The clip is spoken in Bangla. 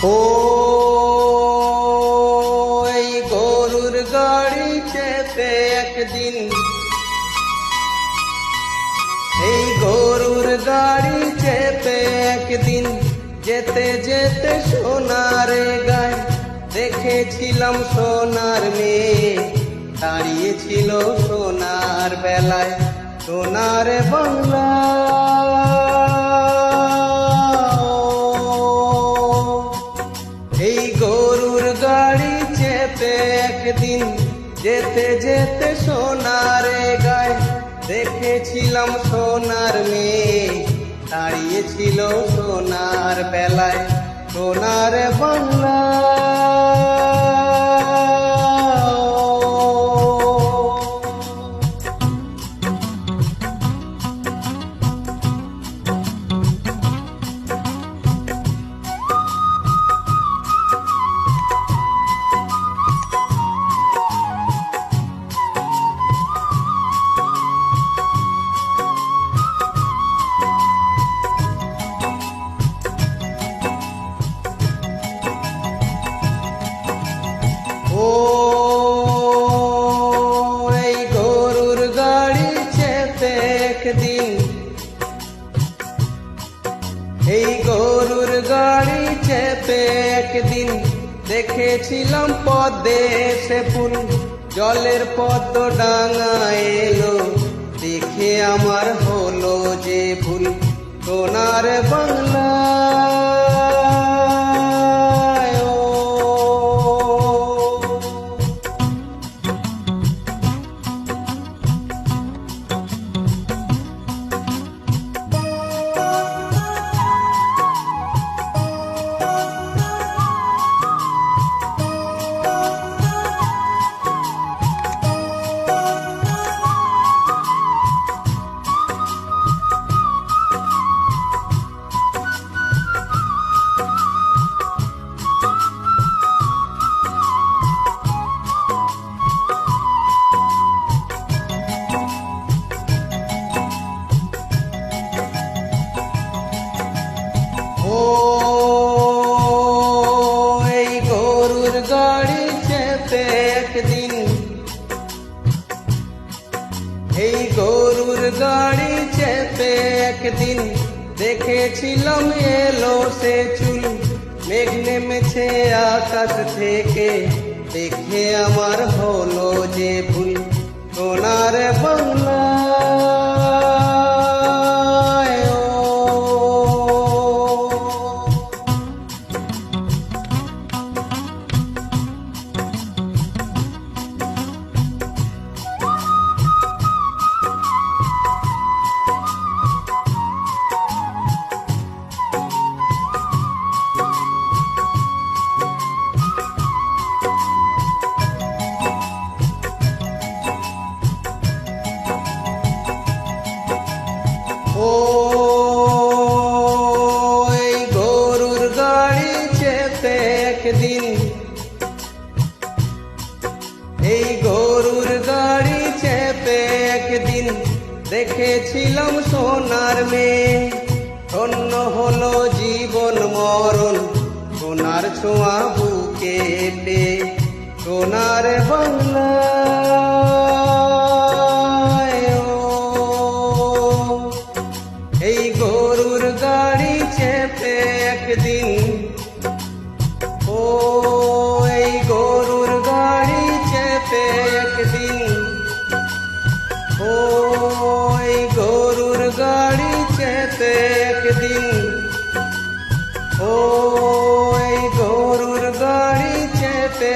ও এই গরুর গাড়ি চেপে একদিন, এই গরুর গাড়ি চেপে একদিন যেতে যেতে সোনার গায় দেখেছিলাম সোনার মেয়ে দাঁড়িয়েছিল সোনার বেলায়, সোনার বাংলা। এই গরুর গাড়ি চেপে একদিন যেতে যেতে সোনার গায় দেখেছিলাম সোনার মেয়ে দাঁড়িয়েছিল সোনার বেলায়, সোনার বাংলা। ও এই গরুর গাড়ি চেপে একদিন, এই গরুর গাড়ি চেপে একদিন দেখেছিলাম পদ্মে সে ফুল, জলের পদ্ম ডাঙা এলো দেখে আমার হলো যে ভুল, সোনার বাংলা। ও এই গরুর গাড়ি চেপে একদিন, এই গরুর গাড়ি চেপে একদিন দেখেছিলাম এলো সে চুল, মেঘ নেমেছে আকাশ থেকে দেখে আমার হলো যে ভুল, সোনার বাংলা। ও এই গরুর গাড়ি চেপে একদিন, এই গরুর গাড়ি চেপে একদিন দেখেছিলাম সোনার মেয়ে, ধন্য হলো জীবন মরণ সোনার ছোঁয়া বুকে পেয়ে, সোনার বাংলা। এই গরুর গাড়ি চেপে একদিন, ও এই গরুর গাড়ি চেপে একদিন, ও এই গরুর গাড়ি চেপে একদিন, ও এই গরুর গাড়ি চেপে